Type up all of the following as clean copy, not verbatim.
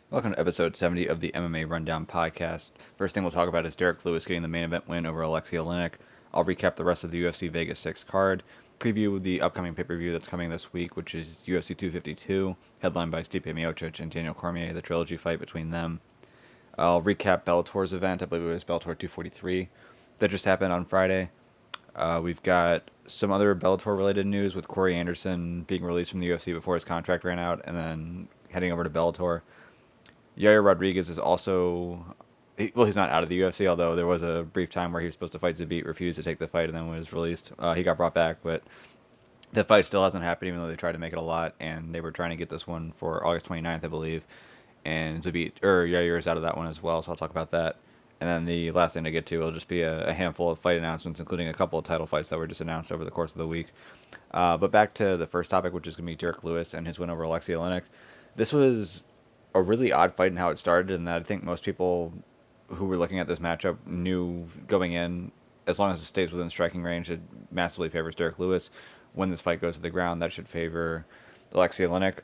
Welcome to episode 70 of the MMA Rundown podcast. First thing we'll talk about is Derrick Lewis getting the main event win over Alexei Oleinik. I'll recap the rest of the UFC Vegas 6 card, preview the upcoming pay-per-view that's coming this week, which is UFC 252, headlined by Stipe Miocic and Daniel Cormier, the trilogy fight between them. I'll recap Bellator's event, I believe it was Bellator 243, that just happened on Friday. We've got some other Bellator-related news with Corey Anderson being released from the UFC before his contract ran out, and then heading over to Bellator. Yair Rodriguez is also, he's not out of the UFC, although there was a brief time where he was supposed to fight Zabit, refused to take the fight, and then was released. He got brought back, but the fight still hasn't happened, even though they tried to make it a lot, and they were trying to get this one for August 29th, I believe. And Yair is out of that one as well, so I'll talk about that. And then the last thing to get to will just be a handful of fight announcements, including a couple of title fights that were just announced over the course of the week. But back to the first topic, which is going to be Derrick Lewis and his win over Alexei Oleinik. This was a really odd fight in how it started, and that I think most people who were looking at this matchup knew going in, as long as it stays within striking range, it massively favors Derrick Lewis. When this fight goes to the ground, that should favor Alexei Oleinik.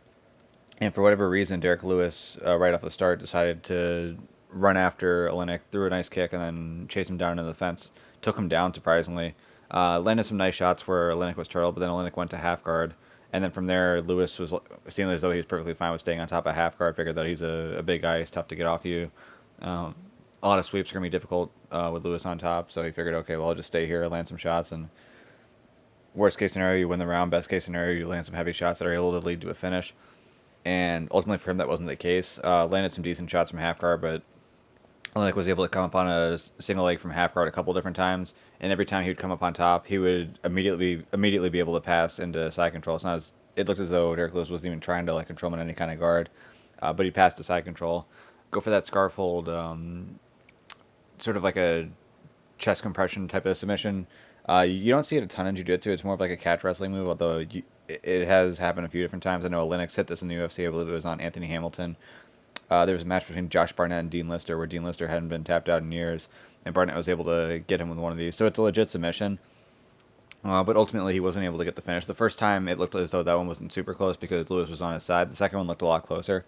And for whatever reason, Derrick Lewis, right off the start, decided to run after Oleinik, threw a nice kick, and then chased him down into the fence. Took him down, surprisingly. Landed some nice shots where Oleinik was turtled, but then Oleinik went to half guard. And then from there, Lewis was seeming as though he was perfectly fine with staying on top of half guard. Figured that he's a big guy, he's tough to get off you. A lot of sweeps are going to be difficult with Lewis on top, so he figured, okay, well, I'll just stay here, land some shots, and worst case scenario, you win the round. Best case scenario, you land some heavy shots that are able to lead to a finish. And ultimately for him, that wasn't the case. Landed some decent shots from half guard, but Oleinik was able to come up on a single leg from half guard a couple different times, and every time he would come up on top, he would immediately be able to pass into side control. It's not as it looked as though Derrick Lewis wasn't even trying to control him in any kind of guard, but he passed to side control. Go for that scarf hold, sort of like a chest compression type of submission. You don't see it a ton in jiu-jitsu. It's more of like a catch wrestling move, although it has happened a few different times. I know Oleinik's hit this in the UFC. I believe it was on Anthony Hamilton. There was a match between Josh Barnett and Dean Lister where Dean Lister hadn't been tapped out in years, and Barnett was able to get him with one of these. So it's a legit submission. But ultimately, he wasn't able to get the finish. The first time, it looked as though that one wasn't super close because Lewis was on his side. The second one looked a lot closer.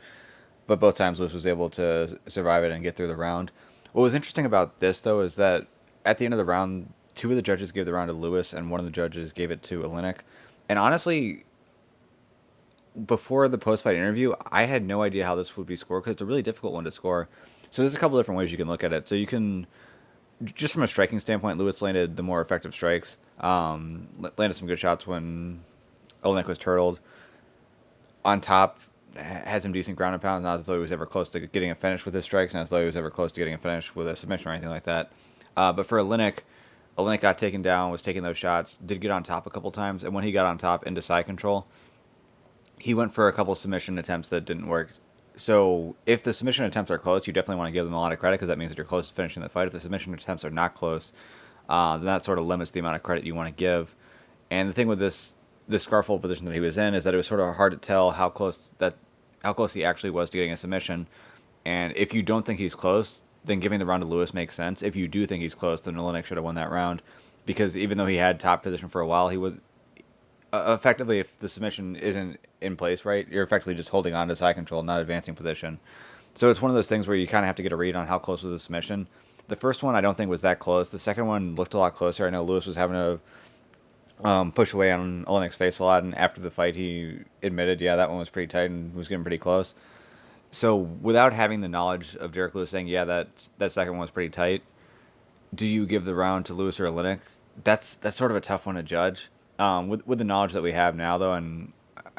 But both times, Lewis was able to survive it and get through the round. What was interesting about this, though, is that at the end of the round, two of the judges gave the round to Lewis, and one of the judges gave it to Oleinik. And honestly, before the post-fight interview, I had no idea how this would be scored because it's a really difficult one to score. So there's a couple different ways you can look at it. So you can, just from a striking standpoint, Lewis landed the more effective strikes. Landed some good shots when Oleinik was turtled. On top, had some decent ground and pounds. Not as though he was ever close to getting a finish with his strikes, not as though he was ever close to getting a finish with a submission or anything like that. But for Oleinik got taken down, was taking those shots, did get on top a couple times, and when he got on top into side control, he went for a couple submission attempts that didn't work. So if the submission attempts are close, you definitely want to give them a lot of credit because that means that you're close to finishing the fight. If the submission attempts are not close, then that sort of limits the amount of credit you want to give. And the thing with this scarfold position that he was in is that it was sort of hard to tell how close he actually was to getting a submission. And if you don't think he's close, then giving the round to Lewis makes sense. If you do think he's close, then Oleinik should have won that round because even though he had top position for a while, he was effectively, if the submission isn't in place right, you're effectively just holding on to side control, not advancing position. So it's one of those things where you kind of have to get a read on how close was the submission. The first one I don't think was that close. The second one looked a lot closer. I know Lewis was having to push away on Oleinik's face a lot, and after the fight he admitted, yeah, that one was pretty tight and was getting pretty close. So without having the knowledge of Derrick Lewis saying, yeah, that second one was pretty tight, do you give the round to Lewis or Oleinik? That's sort of a tough one to judge. With the knowledge that we have now, though, and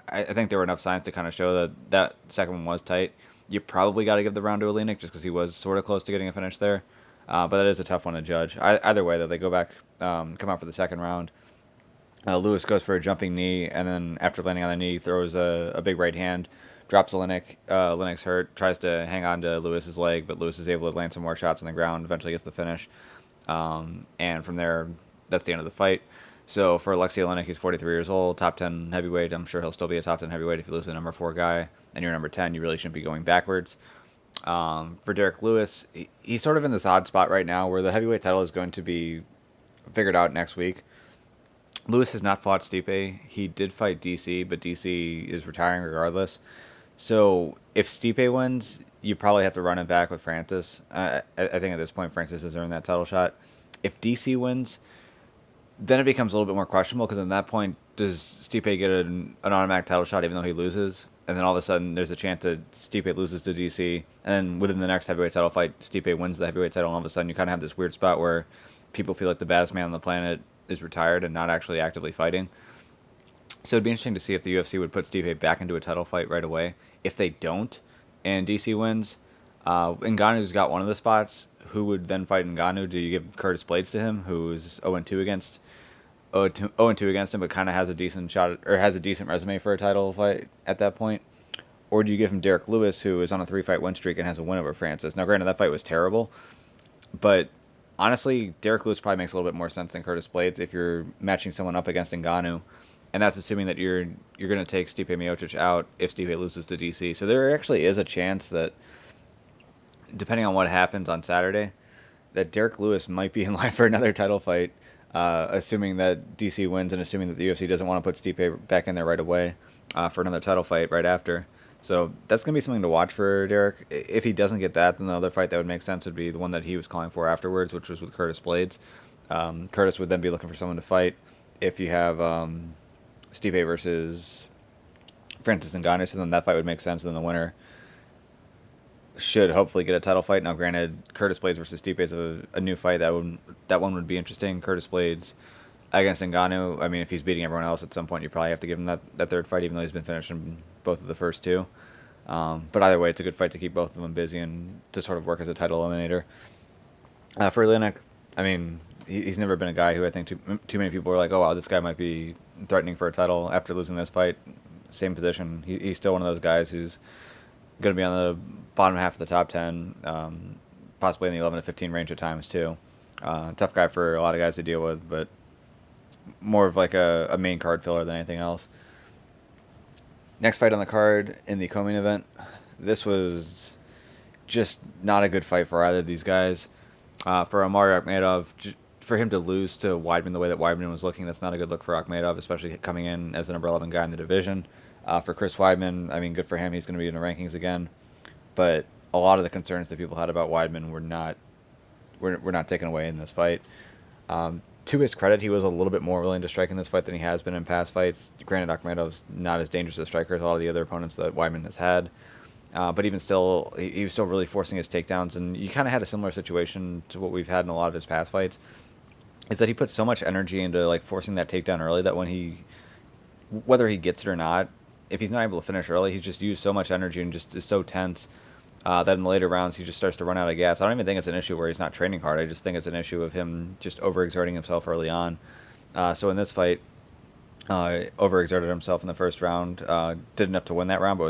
I think there were enough signs to kind of show that second one was tight. You probably got to give the round to Oleinik just because he was sort of close to getting a finish there. But that is a tough one to judge. Either way, though, they go back, come out for the second round. Lewis goes for a jumping knee, and then after landing on the knee, throws a big right hand, drops Oleinik. Oleinik's hurt, tries to hang on to Lewis's leg, but Lewis is able to land some more shots on the ground, eventually gets the finish. And from there, that's the end of the fight. So for Alexei Oleinik, he's 43 years old, top 10 heavyweight. I'm sure he'll still be a top 10 heavyweight if you lose to the number 4 guy, and you're number 10. You really shouldn't be going backwards. For Derrick Lewis, he's sort of in this odd spot right now where the heavyweight title is going to be figured out next week. Lewis has not fought Stipe. He did fight DC, but DC is retiring regardless. So if Stipe wins, you probably have to run it back with Francis. I think at this point Francis has earned that title shot. If DC wins, then it becomes a little bit more questionable because at that point, does Stipe get an automatic title shot even though he loses? And then all of a sudden, there's a chance that Stipe loses to DC, and then within the next heavyweight title fight, Stipe wins the heavyweight title, and all of a sudden, you kind of have this weird spot where people feel like the baddest man on the planet is retired and not actually actively fighting. So it'd be interesting to see if the UFC would put Stipe back into a title fight right away. If they don't, and DC wins, Ngannou's got one of the spots. Who would then fight Ngannou? Do you give Curtis Blaydes to him, who's 0-2 against 0-2 against him, but kind of has a decent shot or has a decent resume for a title fight at that point? Or do you give him Derrick Lewis, who is on a 3-fight win streak and has a win over Francis? Now, granted, that fight was terrible, but honestly, Derrick Lewis probably makes a little bit more sense than Curtis Blaydes if you're matching someone up against Ngannou, and that's assuming that you're going to take Stipe Miocic out if Stipe loses to DC. So there actually is a chance that, depending on what happens on Saturday, that Derrick Lewis might be in line for another title fight, assuming that DC wins and assuming that the UFC doesn't want to put Stipe back in there right away for another title fight right after. So that's going to be something to watch for Derrick. If he doesn't get that, then the other fight that would make sense would be the one that he was calling for afterwards, which was with Curtis Blaydes. Curtis would then be looking for someone to fight. If you have Stipe versus Francis Ngannou, so then that fight would make sense, and then the winner should hopefully get a title fight. Now, granted, Curtis Blaydes versus Stipe is a new fight. That one would be interesting. Curtis Blaydes against Ngannou. I mean, if he's beating everyone else at some point, you probably have to give him that third fight, even though he's been finishing both of the first two. But either way, it's a good fight to keep both of them busy and to sort of work as a title eliminator. For Oleinik, I mean, he's never been a guy who I think too many people were like, oh, wow, this guy might be threatening for a title after losing this fight. Same position. He's still one of those guys who's going to be on the bottom half of the top 10, possibly in the 11 to 15 range at times too. Tough guy for a lot of guys to deal with, but more of like a main card filler than anything else. Next fight on the card in the co-main event. This was just not a good fight for either of these guys. For Omari Akhmedov, for him to lose to Weidman the way that Weidman was looking, that's not a good look for Akhmedov, especially coming in as the number 11 guy in the division. For Chris Weidman, I mean, good for him. He's going to be in the rankings again. But a lot of the concerns that people had about Weidman were not taken away in this fight. To his credit, he was a little bit more willing to strike in this fight than he has been in past fights. Granted, Akhmedov's not as dangerous a striker as a lot of the other opponents that Weidman has had. But even still, he was still really forcing his takedowns. And you kind of had a similar situation to what we've had in a lot of his past fights, is that he put so much energy into like forcing that takedown early that when whether he gets it or not, if he's not able to finish early, he's just used so much energy and just is so tense that in the later rounds he just starts to run out of gas. I don't even think it's an issue where he's not training hard. I just think it's an issue of him just overexerting himself early on. So in this fight, overexerted himself in the first round, did enough to win that round, but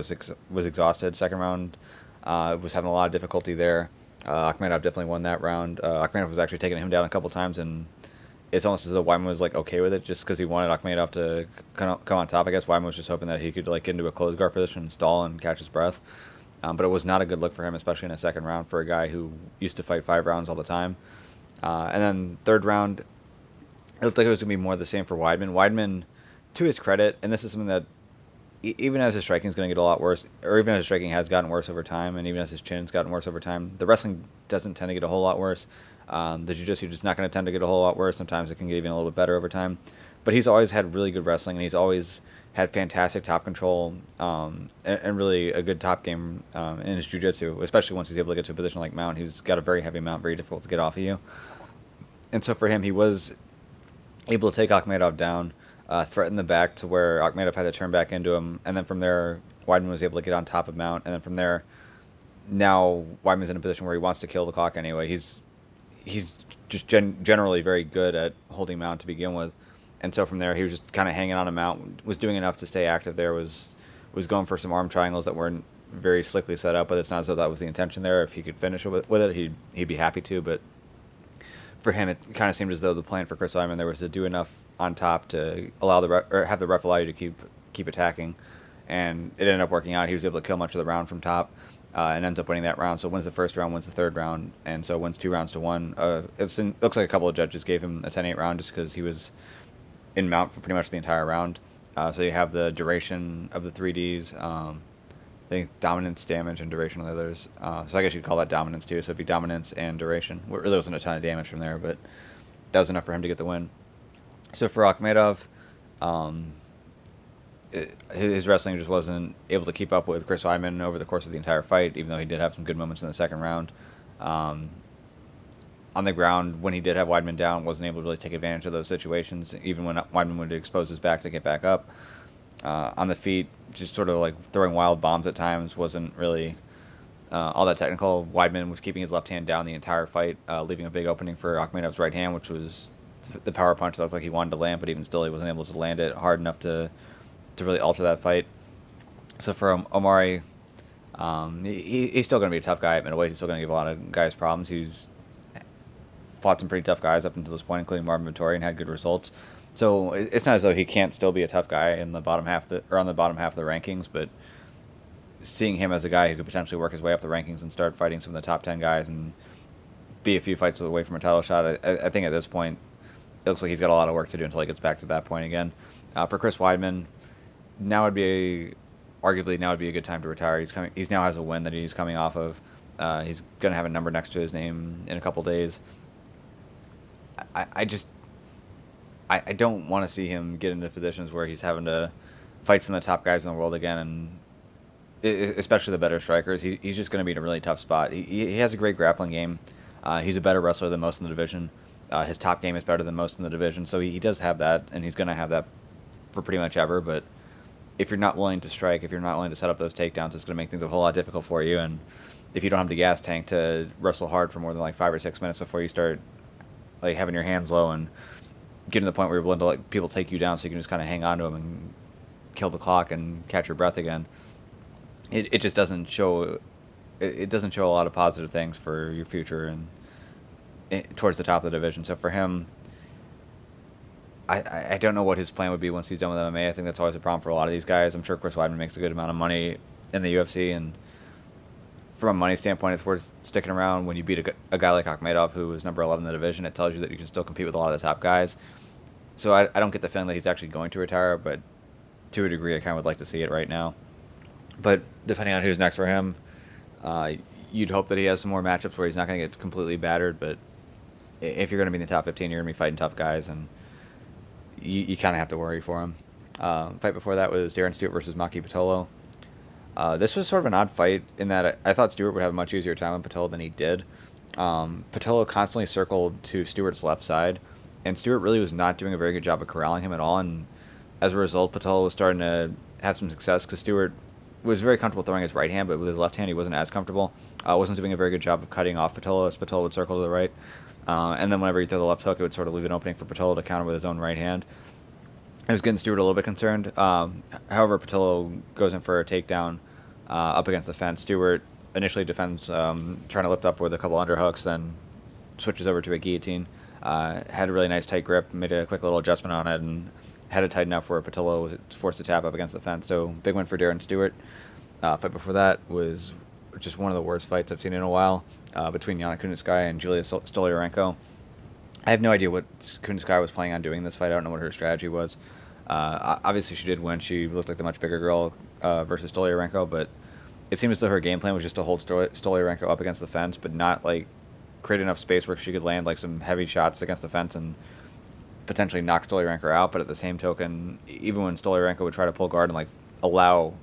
was exhausted. Second round, was having a lot of difficulty there. Akhmedov definitely won that round. Akhmedov was actually taking him down a couple times, and it's almost as though Weidman was like okay with it just because he wanted Akhmedov to come on top. I guess Weidman was just hoping that he could like get into a closed guard position and stall and catch his breath. But it was not a good look for him, especially in a second round for a guy who used to fight 5 rounds all the time. And then third round, it looked like it was going to be more of the same for Weidman. Weidman, to his credit, and this is something that even as his striking is going to get a lot worse, or even as his striking has gotten worse over time, and even as his chin's gotten worse over time, the wrestling doesn't tend to get a whole lot worse. The jiu-jitsu is not going to tend to get a whole lot worse. Sometimes it can get even a little bit better over time. But he's always had really good wrestling, and he's always had fantastic top control and really a good top game in his jiu-jitsu, especially once he's able to get to a position like mount. He's got a very heavy mount, very difficult to get off of you. And so for him, he was able to take Akhmedov down, threaten the back to where Akhmedov had to turn back into him, and then from there, Weidman was able to get on top of mount, and then from there, now Weidman's in a position where he wants to kill the clock anyway. He's just generally very good at holding mount to begin with. And so from there, he was just kind of hanging on a mount, was doing enough to stay active there, was going for some arm triangles that weren't very slickly set up, but it's not as though that was the intention there. If he could finish with it, he'd be happy to. But for him, it kind of seemed as though the plan for Chris Weidman there was to do enough on top to allow have the ref allow you to keep attacking. And it ended up working out. He was able to kill much of the round from top. And ends up winning that round. So wins the first round, wins the third round, and so wins 2 rounds to 1. It looks like a couple of judges gave him a 10-8 round just because he was in mount for pretty much the entire round. So you have the duration of the 3Ds, I think dominance, damage, and duration on the others. So I guess you'd call that dominance too. So it'd be dominance and duration. It really wasn't a ton of damage from there, but that was enough for him to get the win. So for Akhmedov, his wrestling just wasn't able to keep up with Chris Weidman over the course of the entire fight, even though he did have some good moments in the second round. On the ground, when he did have Weidman down, wasn't able to really take advantage of those situations, even when Weidman would expose his back to get back up. On the feet, just sort of like throwing wild bombs at times, wasn't really all that technical. Weidman was keeping his left hand down the entire fight, leaving a big opening for Akhmedov's right hand, which was the power punch that looked like he wanted to land, but even still he wasn't able to land it hard enough to really alter that fight. So for Omari, he's still going to be a tough guy at middleweight. He's still going to give a lot of guys problems. He's fought some pretty tough guys up until this point, including Marvin Vettori, and had good results. So it's not as though he can't still be a tough guy in the bottom half on the bottom half of the rankings, but seeing him as a guy who could potentially work his way up the rankings and start fighting some of the top 10 guys and be a few fights away from a title shot, I think at this point it looks like he's got a lot of work to do until he gets back to that point again. For Chris Weidman, arguably now would be a good time to retire. He's now has a win that he's coming off of. He's going to have a number next to his name in a couple days. I don't want to see him get into positions where he's having to fight some of the top guys in the world again, and especially the better strikers. He's just going to be in a really tough spot. He has a great grappling game. He's a better wrestler than most in the division. His top game is better than most in the division, so he does have that, and he's going to have that for pretty much ever. But if you're not willing to strike, if you're not willing to set up those takedowns, it's going to make things a whole lot difficult for you. And if you don't have the gas tank to wrestle hard for more than like 5 or 6 minutes before you start like having your hands low and getting to the point where you're willing to let people take you down so you can just kind of hang on to them and kill the clock and catch your breath again, it just doesn't show. It doesn't show a lot of positive things for your future and towards the top of the division. So for him, I don't know what his plan would be once he's done with MMA. I think that's always a problem for a lot of these guys. I'm sure Chris Weidman makes a good amount of money in the UFC, and from a money standpoint, it's worth sticking around. When you beat a guy like Akhmedov, who was number 11 in the division, it tells you that you can still compete with a lot of the top guys. So I don't get the feeling that he's actually going to retire, but to a degree, I kind of would like to see it right now. But depending on who's next for him, you'd hope that he has some more matchups where he's not going to get completely battered. But if you're going to be in the top 15, you're going to be fighting tough guys, and you kind of have to worry for him. Fight before that was Darren Stoop versus Maki Patolo. This was sort of an odd fight in that I thought Stewart would have a much easier time with Patolo than he did. Patolo constantly circled to Stewart's left side, and Stewart really was not doing a very good job of corralling him at all. And as a result, Patolo was starting to have some success because Stewart was very comfortable throwing his right hand, but with his left hand he wasn't as comfortable. Wasn't doing a very good job of cutting off Patolo as Patolo would circle to the right. And then whenever he threw the left hook, it would sort of leave an opening for Patolo to counter with his own right hand. It was getting Stewart a little bit concerned. However, Patolo goes in for a takedown up against the fence. Stewart initially defends, trying to lift up with a couple underhooks, then switches over to a guillotine. Had a really nice tight grip, made a quick little adjustment on it, and had it tight enough where Patolo was forced to tap up against the fence. So big win for Darren Stewart. Fight before that was just one of the worst fights I've seen in a while, between Yana Kunitskaya and Julia Stolyarenko. I have no idea what Kunitskaya was planning on doing in this fight. I don't know what her strategy was. Obviously, she did win. She looked like the much bigger girl versus Stolyarenko, but it seemed as though her game plan was just to hold Stolyarenko up against the fence, but not like create enough space where she could land like some heavy shots against the fence and potentially knock Stolyarenko out. But at the same token, even when Stolyarenko would try to pull guard and like allow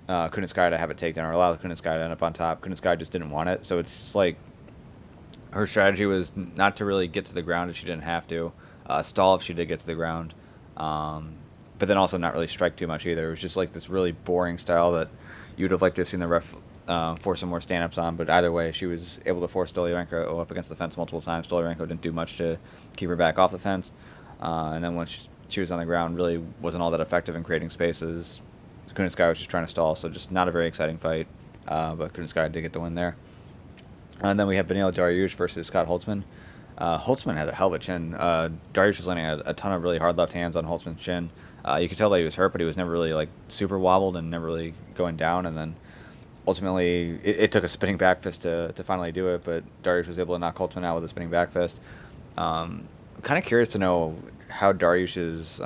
Kunitskaya to have a takedown or allow Kunitskaya to end up on top, Kunitskaya just didn't want it. So it's like her strategy was not to really get to the ground if she didn't have to, stall if she did get to the ground, but then also not really strike too much either. It was just like this really boring style that you would have liked to have seen the ref force some more stand-ups on, but either way, she was able to force Stolyarenko up against the fence multiple times. Stolyarenko didn't do much to keep her back off the fence, and then once she was on the ground, really wasn't all that effective in creating spaces. Kunitskaya was just trying to stall, so just not a very exciting fight, but Kunitskaya did get the win there. And then we have Beneil Dariush versus Scott Holtzman. Holtzman had a hell of a chin. Dariush was landing a ton of really hard left hands on Holtzman's chin. You could tell that he was hurt, but he was never really like super wobbled and never really going down. And then ultimately, it took a spinning back fist to finally do it, but Dariush was able to knock Holtzman out with a spinning back fist. I'm kind of curious to know how Dariush's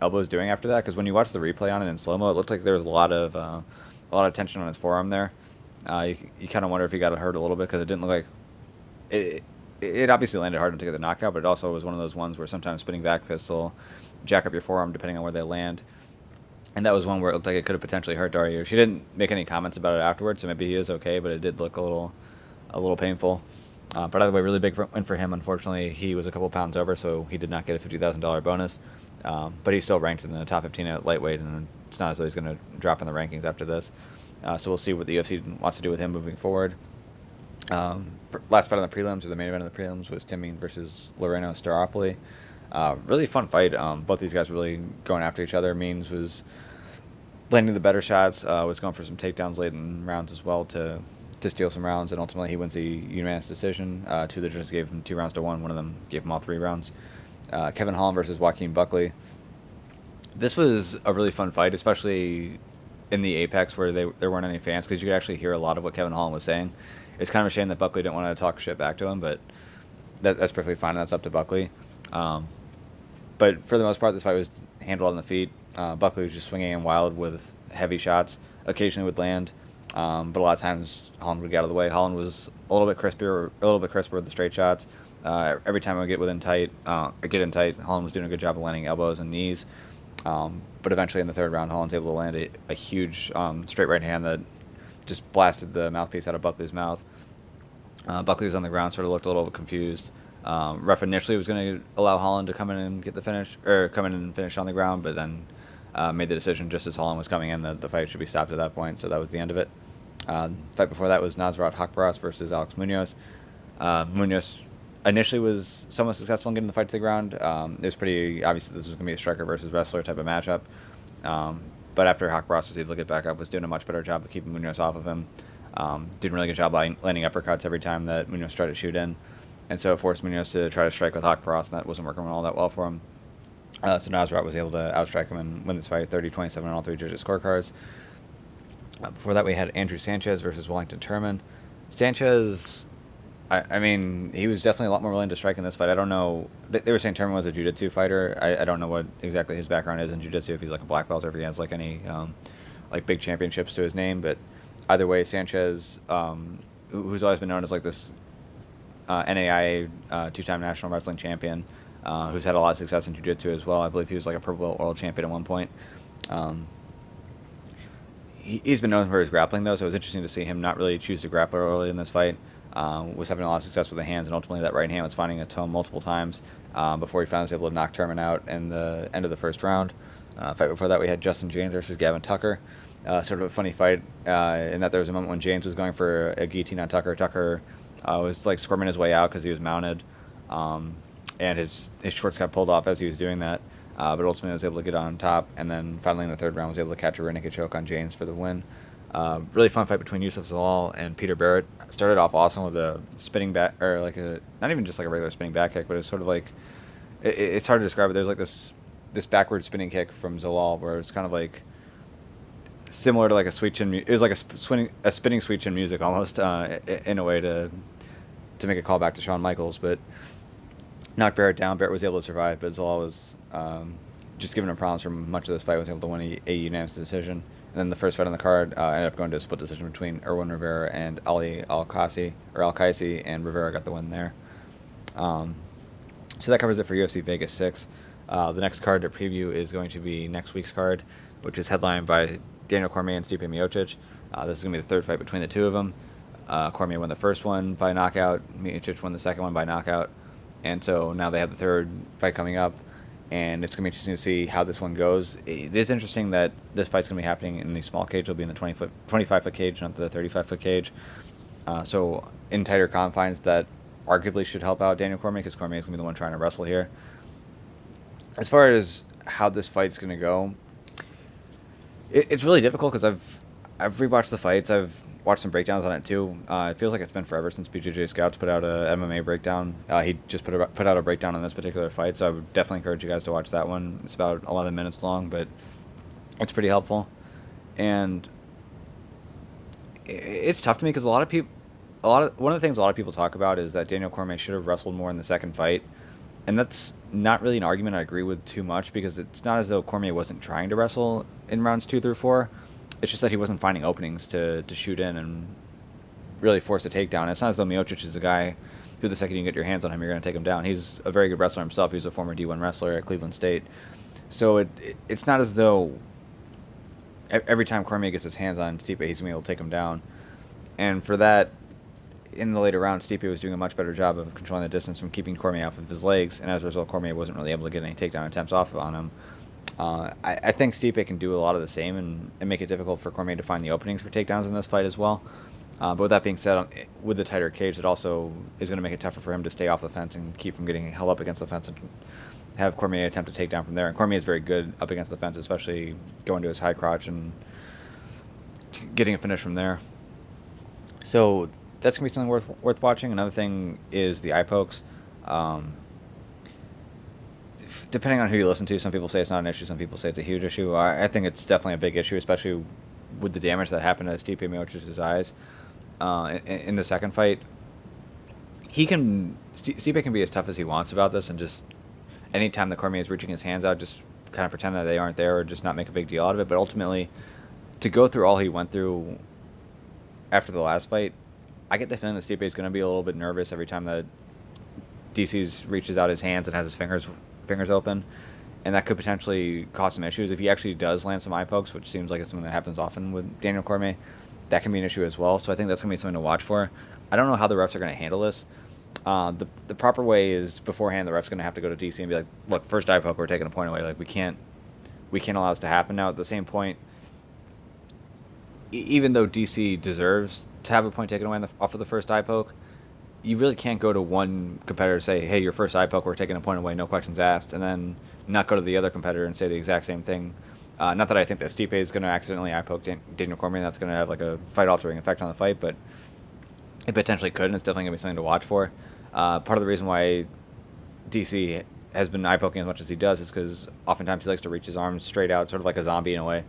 elbow is doing after that, because when you watch the replay on it in slow-mo, it looked like there was a lot of a lot of tension on his forearm there. You kind of wonder if he got hurt a little bit because it didn't look like it. It obviously landed hard to get the knockout, but it also was one of those ones where sometimes spinning back pistol jack up your forearm depending on where they land. And that was one where it looked like it could have potentially hurt Daryus. She didn't make any comments about it afterwards, so maybe he is okay, but it did look a little painful. But either way, really big win for him. Unfortunately, he was a couple pounds over, so he did not get a $50,000 bonus. But he's still ranked in the top 15 at lightweight, and it's not as though he's going to drop in the rankings after this. So we'll see what the UFC wants to do with him moving forward. Last fight on the prelims, or the main event of the prelims, was Timmy versus Loreno Staropoli. Really fun fight. Both these guys were really going after each other. Means was landing the better shots, was going for some takedowns late in rounds as well to steal some rounds, and ultimately he wins the unanimous decision. Two of the judges gave him 2 rounds to 1. One of them gave him all 3 rounds. Kevin Holland versus Joaquin Buckley. This was a really fun fight, especially in the Apex where there weren't any fans, because you could actually hear a lot of what Kevin Holland was saying. It's kind of a shame that Buckley didn't want to talk shit back to him, but that's perfectly fine. That's up to Buckley. But for the most part, this fight was handled on the feet. Buckley was just swinging in wild with heavy shots. Occasionally would land, but a lot of times Holland would get out of the way. Holland was a little bit crisper with the straight shots. Every time I would get in tight, Holland was doing a good job of landing elbows and knees. But eventually in the third round, Holland's able to land a huge straight right hand that just blasted the mouthpiece out of Buckley's mouth. Buckley was on the ground, sort of looked a little bit confused. Ref initially was going to allow Holland to come in and get the finish, or come in and finish on the ground, but then made the decision just as Holland was coming in that the fight should be stopped at that point, so that was the end of it. Fight before that was Nazarrah Hochbaros versus Alex Munoz. Munoz initially was somewhat successful in getting the fight to the ground. It was pretty obvious that this was going to be a striker versus wrestler type of matchup. But after Hochbaros was able to get back up, was doing a much better job of keeping Munoz off of him. Did a really good job landing uppercuts every time that Munoz tried to shoot in. And so it forced Munoz to try to strike with Hochbaros, and that wasn't working all that well for him. So Nazarrah was able to outstrike him and win this fight 30-27 on all 3 judges' scorecards. Before that, we had Andrew Sanchez versus Wellington Turman. Sanchez, I mean, he was definitely a lot more willing to strike in this fight. I don't know. They were saying Turman was a jiu-jitsu fighter. I don't know what exactly his background is in jiu-jitsu, if he's like a black belt or if he has like any like big championships to his name. But either way, Sanchez, who's always been known as like this NAIA 2-time national wrestling champion, who's had a lot of success in jiu-jitsu as well. I believe he was like a purple belt world champion at one point. He's been known for his grappling, though, so it was interesting to see him not really choose to grapple early in this fight. Was having a lot of success with the hands, and ultimately that right hand was finding a tone multiple times before he finally was able to knock Turman out in the end of the first round. Fight before that, we had Justin James versus Gavin Tucker. Sort of a funny fight in that there was a moment when James was going for a guillotine on Tucker. Tucker was like squirming his way out because he was mounted, and his shorts got pulled off as he was doing that. But ultimately was able to get on top, and then finally in the third round was able to catch a rear naked choke on James for the win. Really fun fight between Yusuf Zalal and Peter Barrett. Started off awesome with a spinning back, or like not even just like a regular spinning back kick, but it's sort of like it's hard to describe it. There's like this backward spinning kick from Zalal where it's kind of like similar to like a sweet chin. It was like a spinning sweet chin music almost in a way to make a call back to Shawn Michaels, but knocked Barrett down. Barrett was able to survive, but Zalal was just giving him problems for much of this fight. Was able to win a unanimous decision. And then the first fight on the card ended up going to a split decision between Erwin Rivera and Ali Al-Qaisi, and Rivera got the win there. So that covers it for UFC Vegas 6. The next card to preview is going to be next week's card, which is headlined by Daniel Cormier and Stipe Miocic. This is going to be the third fight between the two of them. Cormier won the first one by knockout. Miocic won the second one by knockout. And so now they have the third fight coming up. And it's going to be interesting to see how this one goes. It is interesting that this fight's going to be happening in the small cage. It'll be in the 25-foot cage, not the 35-foot cage. So in tighter confines, that arguably should help out Daniel Cormier, because Cormier is going to be the one trying to wrestle here. As far as how this fight's going to go, it's really difficult because I've rewatched the fights. I've watched some breakdowns on it too. It feels like it's been forever since BJJ Scouts put out a MMA breakdown. He just put out a breakdown on this particular fight, so I would definitely encourage you guys to watch that one. It's about 11 minutes long, but it's pretty helpful. And it's tough to me because one of the things a lot of people talk about is that Daniel Cormier should have wrestled more in the second fight, and that's not really an argument I agree with too much, because it's not as though Cormier wasn't trying to wrestle in rounds 2 through 4. It's just that he wasn't finding openings to shoot in and really force a takedown. It's not as though Miocic is a guy who the second you get your hands on him, you're going to take him down. He's a very good wrestler himself. He was a former D1 wrestler at Cleveland State. So it's not as though every time Cormier gets his hands on Stipe, he's going to be able to take him down. And for that, in the later rounds, Stipe was doing a much better job of controlling the distance from keeping Cormier off of his legs, and as a result, Cormier wasn't really able to get any takedown attempts off on him. I think Stipe can do a lot of the same and make it difficult for Cormier to find the openings for takedowns in this fight as well. But with that being said, with the tighter cage, it also is going to make it tougher for him to stay off the fence and keep from getting held up against the fence and have Cormier attempt a takedown from there. And Cormier is very good up against the fence, especially going to his high crotch and getting a finish from there. So that's going to be something worth watching. Another thing is the eye pokes. Depending on who you listen to, some people say it's not an issue, some people say it's a huge issue. I think it's definitely a big issue, especially with the damage that happened to Stipe Miocic's eyes in the second fight. Stipe can be as tough as he wants about this, and just anytime that Cormier is reaching his hands out, just kind of pretend that they aren't there or just not make a big deal out of it. But ultimately, to go through all he went through after the last fight, I get the feeling that Stipe is going to be a little bit nervous every time that DC's reaches out his hands and has his fingers open, and that could potentially cause some issues. If he actually does land some eye pokes, which seems like it's something that happens often with Daniel Cormier, that can be an issue as well. So I think that's going to be something to watch for. I don't know how the refs are going to handle this. The proper way is beforehand the ref's going to have to go to DC and be like, look, first eye poke, we're taking a point away. Like, we can't allow this to happen. Now, at the same point, even though DC deserves to have a point taken away off of the first eye poke, you really can't go to one competitor and say, hey, your first eye poke, we're taking a point away, no questions asked, and then not go to the other competitor and say the exact same thing. Not that I think that Stipe is going to accidentally eye poke Daniel Cormier, and that's going to have like a fight-altering effect on the fight, but it potentially could, and it's definitely going to be something to watch for. Part of the reason why DC has been eye poking as much as he does is because oftentimes he likes to reach his arms straight out, sort of like a zombie in a way.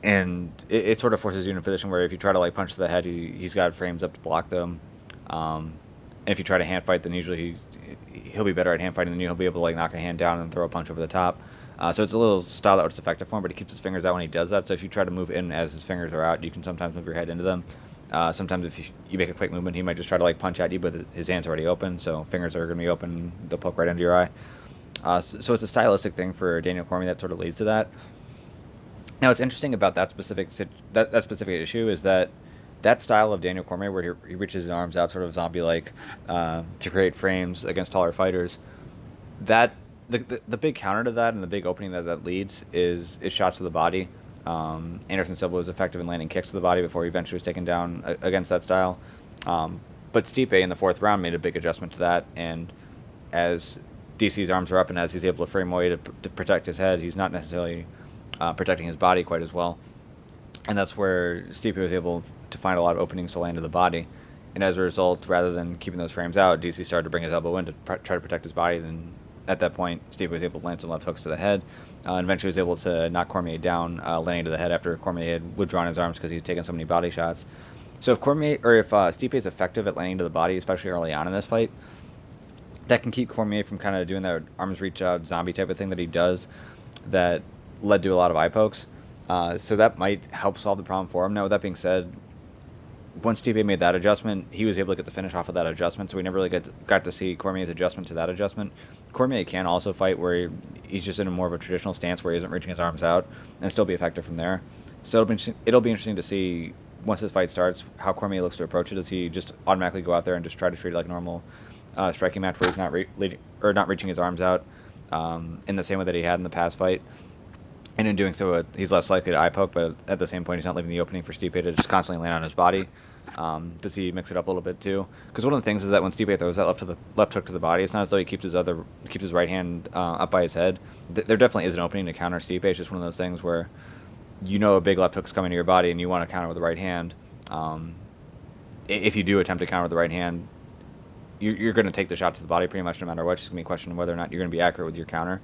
And it sort of forces you in a position where if you try to like punch to the head, he's got frames up to block them. And if you try to hand fight, then usually he'll be better at hand fighting than you. He'll be able to like knock a hand down and throw a punch over the top. So it's a little style that works effective for him, but he keeps his fingers out when he does that. So if you try to move in as his fingers are out, you can sometimes move your head into them. Sometimes if you make a quick movement, he might just try to like punch at you, but his hand's already open, so fingers are going to be open. They'll poke right into your eye. So it's a stylistic thing for Daniel Cormier that sort of leads to that. Now, what's interesting about that specific issue is that style of Daniel Cormier, where he reaches his arms out, sort of zombie-like, to create frames against taller fighters, that the big counter to that and the big opening that leads is shots to the body. Anderson Silva was effective in landing kicks to the body before he eventually was taken down against that style. But Stipe in the fourth round made a big adjustment to that, and as DC's arms are up and as he's able to frame away to protect his head, he's not necessarily protecting his body quite as well. And that's where Stipe was able to find a lot of openings to land to the body. And as a result, rather than keeping those frames out, DC started to bring his elbow in to try to protect his body. Then at that point, Stipe was able to land some left hooks to the head, and eventually was able to knock Cormier down, landing to the head after Cormier had withdrawn his arms because he had taken so many body shots. So if Stipe is effective at landing to the body, especially early on in this fight, that can keep Cormier from kind of doing that arms reach out zombie type of thing that he does that led to a lot of eye pokes. So that might help solve the problem for him. Now, with that being said, once Stipe made that adjustment, he was able to get the finish off of that adjustment, so we never really got to see Cormier's adjustment to that adjustment. Cormier can also fight where he's just in a more of a traditional stance where he isn't reaching his arms out and still be effective from there. So it'll be interesting to see, once this fight starts, how Cormier looks to approach it. Does he just automatically go out there and just try to treat it like a normal striking match where he's not reaching his arms out in the same way that he had in the past fight? And in doing so, he's less likely to eye poke, but at the same point, he's not leaving the opening for Stipe to just constantly land on his body. Does he mix it up a little bit too? Because one of the things is that when Stipe throws that left hook to the body, it's not as though he keeps his right hand up by his head. There definitely is an opening to counter Stipe. It's just one of those things where a big left hook's coming to your body and you want to counter with the right hand. If you do attempt to counter with the right hand, you're going to take the shot to the body pretty much no matter what. It's just going to be a question of whether or not you're going to be accurate with your counter.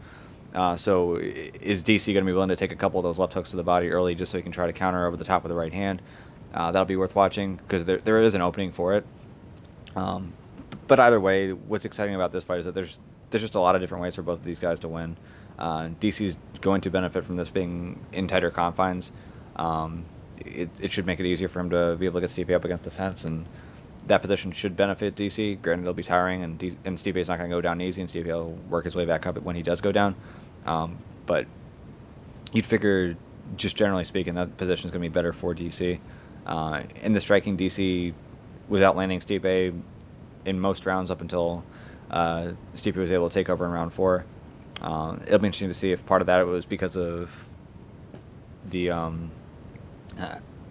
So is DC going to be willing to take a couple of those left hooks to the body early just so he can try to counter over the top of the right hand? That'll be worth watching because there is an opening for it. But either way, what's exciting about this fight is that there's just a lot of different ways for both of these guys to win. DC's going to benefit from this being in tighter confines. It should make it easier for him to be able to get Stipe up against the fence, and that position should benefit DC. Granted, it'll be tiring, and Stipe's not going to go down easy, and Stipe will work his way back up when he does go down. But you'd figure, just generally speaking, that position is going to be better for DC. In the striking, DC was outlanding Stipe in most rounds up until Stipe was able to take over in round 4. It'll be interesting to see if part of that was because of the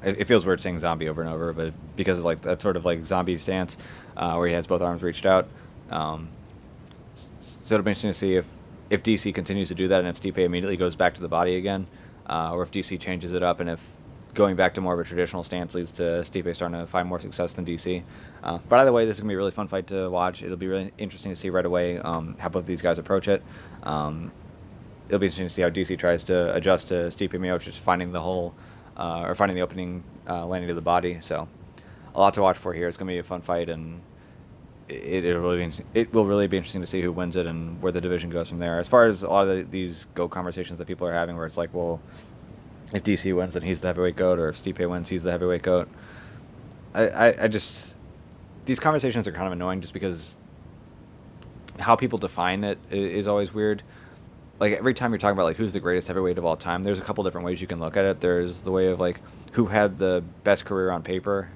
it feels weird saying zombie over and over, but because of like that sort of like zombie stance where he has both arms reached out. So it'll be interesting to see if DC continues to do that, and if Stipe immediately goes back to the body again, or if DC changes it up, and if going back to more of a traditional stance leads to Stipe starting to find more success than DC. But either way, this is going to be a really fun fight to watch. It'll be really interesting to see right away how both these guys approach it. It'll be interesting to see how DC tries to adjust to Stipe Miocic finding the hole, or finding the opening landing to the body. So a lot to watch for here. It's going to be a fun fight, and it will really be interesting to see who wins it and where the division goes from there. As far as a lot of these GOAT conversations that people are having, where it's like, well, if DC wins, then he's the heavyweight GOAT, or if Stipe wins, he's the heavyweight GOAT. I just, these conversations are kind of annoying just because how people define it is always weird. Like, every time you're talking about, like, who's the greatest heavyweight of all time, there's a couple different ways you can look at it. There's the way of, like, who had the best career on paper,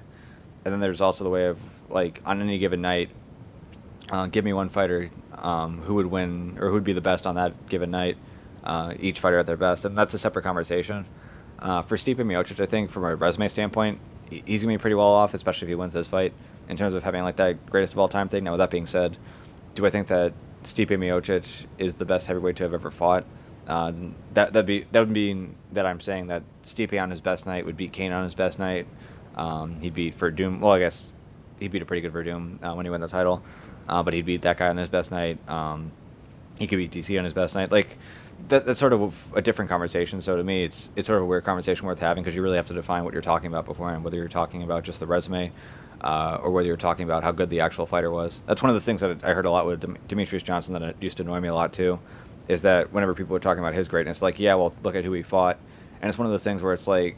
and then there's also the way of, like, on any given night, give me one fighter who would win, or who would be the best on that given night, each fighter at their best, and that's a separate conversation. For Stipe Miocic, I think from a resume standpoint, he's going to be pretty well off, especially if he wins this fight, in terms of having, like, that greatest of all time thing. Now, with that being said, do I think that Stipe Miocic is the best heavyweight to have ever fought? That would mean that I'm saying that Stipe on his best night would beat Kane on his best night. He'd beat Verdum. Well, I guess he beat a pretty good Verdum when he won the title, but he'd beat that guy on his best night. He could beat DC on his best night. Like, that's sort of a different conversation. So to me, it's sort of a weird conversation worth having, because you really have to define what you're talking about beforehand, whether you're talking about just the resume, or whether you're talking about how good the actual fighter was. That's one of the things that I heard a lot with Demetrius Johnson that used to annoy me a lot too, is that whenever people were talking about his greatness, like, yeah, well, look at who he fought. And it's one of those things where it's like,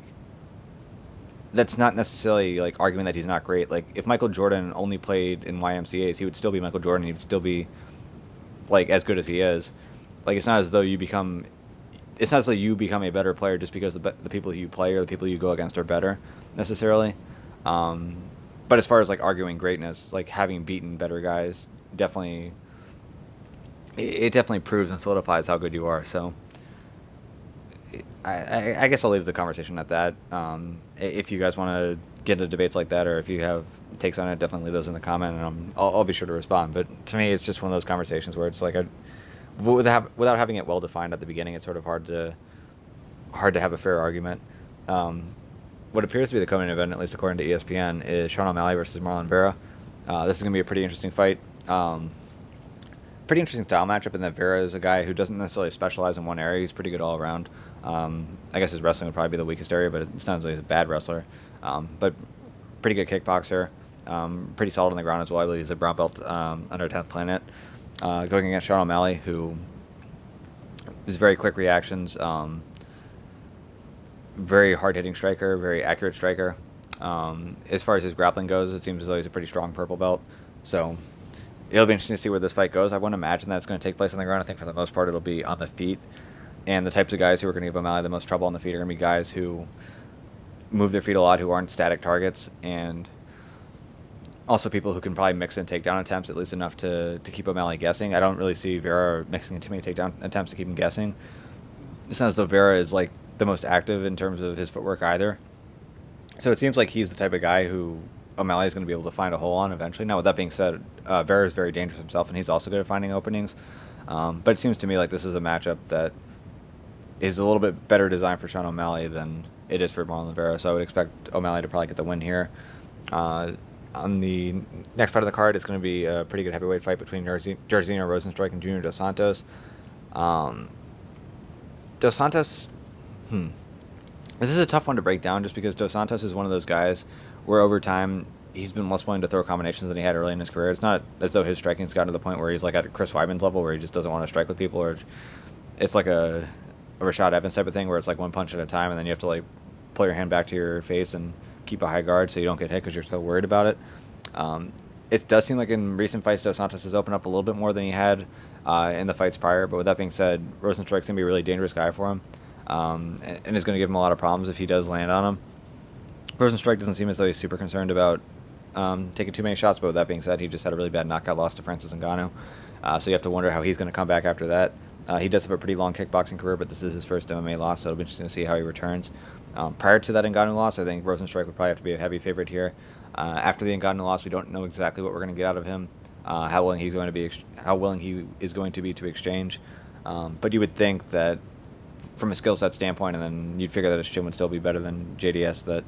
that's not necessarily like arguing that he's not great. Like, if Michael Jordan only played in YMCA's, he would still be Michael Jordan. He would still be, like, as good as he is. Like, it's not as though you become a better player just because the people you play or the people you go against are better, necessarily. But as far as, like, arguing greatness, like, having beaten better guys, definitely proves and solidifies how good you are. So I guess I'll leave the conversation at that. If you guys want to get into debates like that, or if you have takes on it, definitely leave those in the comment, and I'll be sure to respond. But to me, it's just one of those conversations where it's like, without having it well defined at the beginning, it's sort of hard to have a fair argument. What appears to be the co-main event, at least according to ESPN, is Sean O'Malley versus Marlon Vera. This is going to be a pretty interesting fight. Pretty interesting style matchup in that Vera is a guy who doesn't necessarily specialize in one area. He's pretty good all around. I guess his wrestling would probably be the weakest area, but it's not as though he's a bad wrestler. But pretty good kickboxer. Pretty solid on the ground as well. I believe he's a brown belt under 10th Planet. Going against Sean O'Malley, who is very quick reactions, very hard-hitting striker, very accurate striker. As far as his grappling goes, it seems as though he's a pretty strong purple belt. So it'll be interesting to see where this fight goes. I wouldn't imagine that it's going to take place on the ground. I think for the most part it'll be on the feet. And the types of guys who are going to give O'Malley the most trouble on the feet are going to be guys who move their feet a lot, who aren't static targets, and also people who can probably mix in takedown attempts, at least enough to keep O'Malley guessing. I don't really see Vera mixing in too many takedown attempts to keep him guessing. It's not as though Vera is, like, the most active in terms of his footwork either. So it seems like he's the type of guy who O'Malley is going to be able to find a hole on eventually. Now, with that being said, Vera is very dangerous himself, and he's also good at finding openings. But it seems to me like this is a matchup that is a little bit better designed for Sean O'Malley than it is for Marlon Vera. So I would expect O'Malley to probably get the win here. On the next part of the card, it's going to be a pretty good heavyweight fight between Georgina Rosenstein and Junior Dos Santos. Dos Santos, this is a tough one to break down just because Dos Santos is one of those guys where over time he's been less willing to throw combinations than he had early in his career. It's not as though his striking's gotten to the point where he's like at Chris Weidman's level where he just doesn't want to strike with people, or it's like a Rashad Evans type of thing where it's like one punch at a time, and then you have to like pull your hand back to your face and keep a high guard so you don't get hit because you're so worried about it. It does seem like in recent fights, Dos Santos has opened up a little bit more than he had in the fights prior. But with that being said, Rosenstrike's going to be a really dangerous guy for him, and is going to give him a lot of problems if he does land on him. Rosenstrike doesn't seem as though he's super concerned about taking too many shots, but with that being said, he just had a really bad knockout loss to Francis Ngannou. So you have to wonder how he's going to come back after that. He does have a pretty long kickboxing career, but this is his first MMA loss, so it'll be interesting to see how he returns. Prior to that Ngannou loss, I think Rosenstrike would probably have to be a heavy favorite here. After the Ngannou loss, we don't know exactly what we're going to get out of him, how willing he is going to be to exchange. But you would think that from a skill set standpoint, and then you'd figure that his chin would still be better than JDS, that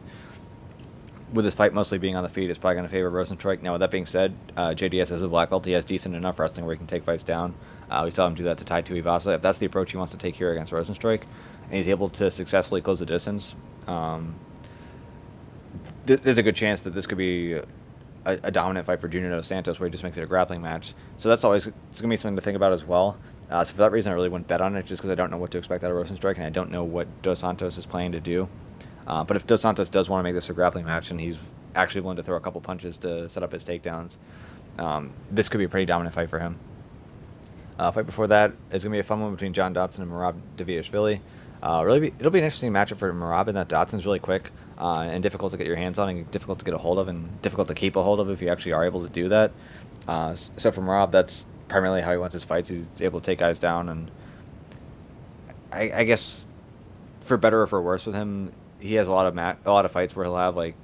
with his fight mostly being on the feet, is probably going to favor Rosenstrike. Now, with that being said, JDS is a black belt. He has decent enough wrestling where he can take fights down. We saw him do that to Tai Tuivasa. If that's the approach he wants to take here against Rosenstrike, and he's able to successfully close the distance, there's a good chance that this could be a dominant fight for Junior Dos Santos where he just makes it a grappling match. So that's always going to be something to think about as well. So for that reason, I really wouldn't bet on it just because I don't know what to expect out of Rosenstrike, and I don't know what Dos Santos is planning to do. But if Dos Santos does want to make this a grappling match and he's actually willing to throw a couple punches to set up his takedowns, this could be a pretty dominant fight for him. Fight before that is going to be a fun one between John Dodson and Merab Dvalishvili. It'll be an interesting matchup for Merab in that Dodson's really quick and difficult to get your hands on and difficult to get a hold of and difficult to keep a hold of if you actually are able to do that. So for Merab, that's primarily how he wants his fights. He's able to take guys down, and I guess for better or for worse with him, he has a lot of fights where he'll have like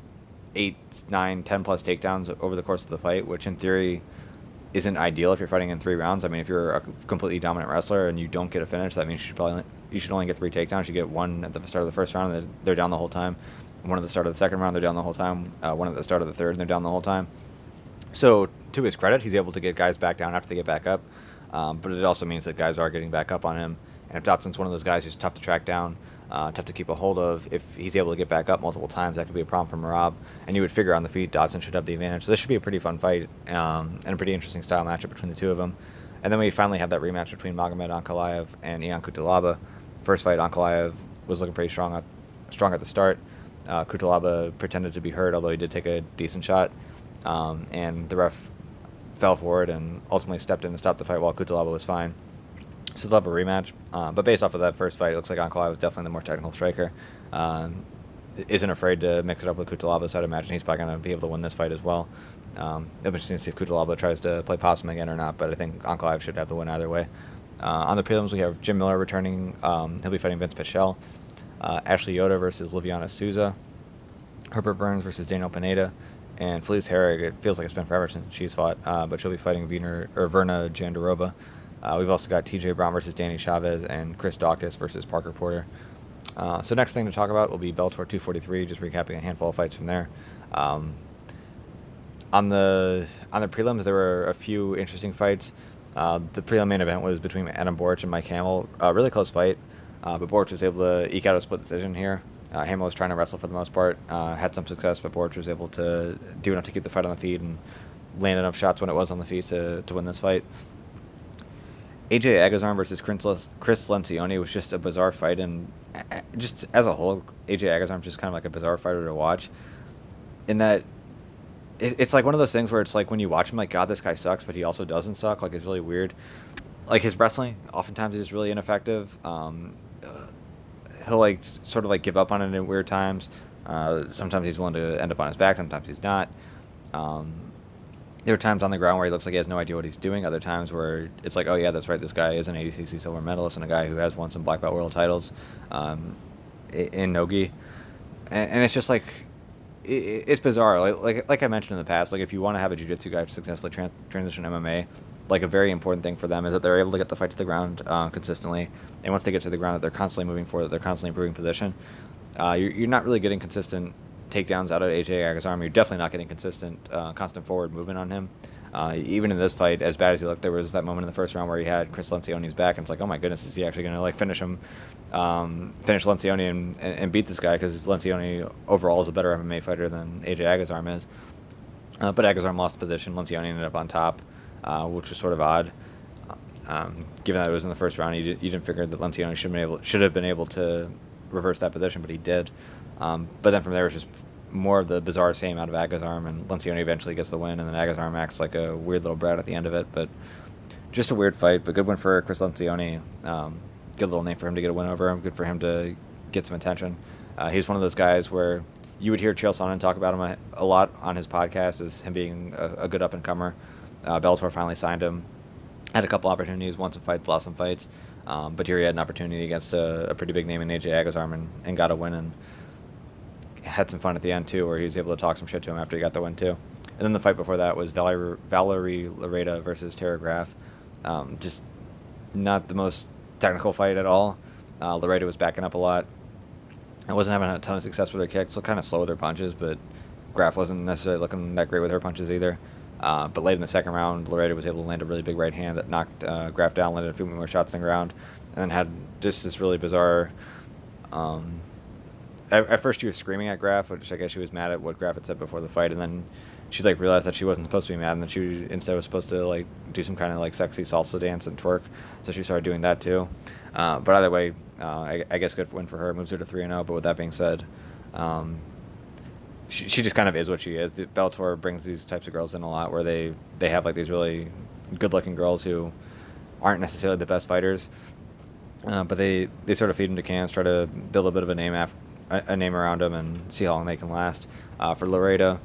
8, 9, 10 plus takedowns over the course of the fight, which in theory isn't ideal if you're fighting in 3 rounds. I mean, if you're a completely dominant wrestler and you don't get a finish, that means you should only get 3 takedowns. You get 1 at the start of the first round, and they're down the whole time. 1 at the start of the second round, they're down the whole time. 1 at the start of the third, and they're down the whole time. So to his credit, he's able to get guys back down after they get back up. But it also means that guys are getting back up on him. And if Dodson's one of those guys who's tough to track down, tough to keep a hold of, if he's able to get back up multiple times, that could be a problem for Merab. And you would figure on the feet, Dodson should have the advantage. So this should be a pretty fun fight and a pretty interesting style matchup between the two of them. And then we finally have that rematch between Magamet Kalayev and Ion Kutilaba. First fight, Kalayev was looking pretty strong at the start. Kutilaba pretended to be hurt, although he did take a decent shot. And the ref fell forward and ultimately stepped in to stop the fight while Kutilaba was fine. So they'll have a rematch. But based off of that first fight, it looks like Ankalaev was definitely the more technical striker. Isn't afraid to mix it up with Kutilaba, so I'd imagine he's probably going to be able to win this fight as well. It'll be interesting to see if Kutilaba tries to play possum again or not, but I think Ankalaev should have the win either way. On the prelims, we have Jim Miller returning. He'll be fighting Vince Pichel. Ashley Yoda versus Liviana Souza. Herbert Burns versus Daniel Pineda. And Felice Herrig, it feels like it's been forever since she's fought, but she'll be fighting Verna Jandaroba. We've also got TJ Brown versus Danny Chavez and Chris Dawkins versus Parker Porter. So next thing to talk about will be Bellator 243, just recapping a handful of fights from there. On the prelims, there were a few interesting fights. The prelim main event was between Adam Boric and Mike Hamill. Really close fight, but Boric was able to eke out a split decision here. Hamill was trying to wrestle for the most part, had some success, but Boric was able to do enough to keep the fight on the feet and land enough shots when it was on the feet to win this fight. AJ Agazon versus Chris Lencioni was just a bizarre fight, and just as a whole, AJ Agazon was just kind of like a bizarre fighter to watch. In that, it's like one of those things where it's like when you watch him, like, God, this guy sucks, but he also doesn't suck. Like, it's really weird. Like, his wrestling, oftentimes is really ineffective. He'll like sort of like give up on it at weird times. Sometimes he's willing to end up on his back. Sometimes he's not. There are times on the ground where he looks like he has no idea what he's doing. Other times where it's like, oh yeah, that's right, this guy is an ADCC silver medalist and a guy who has won some black belt world titles in Nogi. And it's just like, it's bizarre. Like I mentioned in the past, like if you want to have a jiu-jitsu guy successfully transition MMA, like a very important thing for them is that they're able to get the fight to the ground consistently. And once they get to the ground, that they're constantly moving forward, that they're constantly improving position. You're not really getting consistent takedowns out of AJ Agazarm. You're definitely not getting consistent, constant forward movement on him. Even in this fight, as bad as he looked, there was that moment in the first round where he had Chris Lencioni's back, and it's like, oh my goodness, is he actually going to like finish Lencioni and beat this guy? Because Lencioni overall is a better MMA fighter than AJ Agazarm is. But Agazarm lost the position. Lencioni ended up on top, which was sort of odd. Given that it was in the first round, you didn't figure that Lencioni should have been able to reverse that position, but he did. But then from there, it was just more of the bizarre same out of Agazon, and Lencioni eventually gets the win, and then Agazon acts like a weird little brat at the end of it. But just a weird fight, but good win for Chris Lencioni. Good little name for him to get a win over him. Good for him to get some attention. He's one of those guys where you would hear Chael Sonnen talk about him a lot on his podcast as him being a good up-and-comer. Bellator finally signed him. Had a couple opportunities, won some fights, lost some fights. But here he had an opportunity against a pretty big name in AJ Agazon and got a win and had some fun at the end, too, where he was able to talk some shit to him after he got the win, too. And then the fight before that was Valerie Lareda versus Tara Graf. Just not the most technical fight at all. Lareda was backing up a lot. I wasn't having a ton of success with her kicks, so kind of slow with her punches, but Graf wasn't necessarily looking that great with her punches either. But late in the second round, Lareda was able to land a really big right hand that knocked Graf down, landed a few more shots in the ground, and then had just this really bizarre... At first, she was screaming at Graf, which I guess she was mad at what Graf had said before the fight, and then she's like realized that she wasn't supposed to be mad, and that she instead was supposed to like do some kind of like sexy salsa dance and twerk, so she started doing that too. But either way, I guess good win for her. Moves her to 3-0. But with that being said, she just kind of is what she is. The Bellator brings these types of girls in a lot, where they have like these really good-looking girls who aren't necessarily the best fighters, but they sort of feed them to cans, try to build a bit of a name around them, and see how long they can last. For Lareda,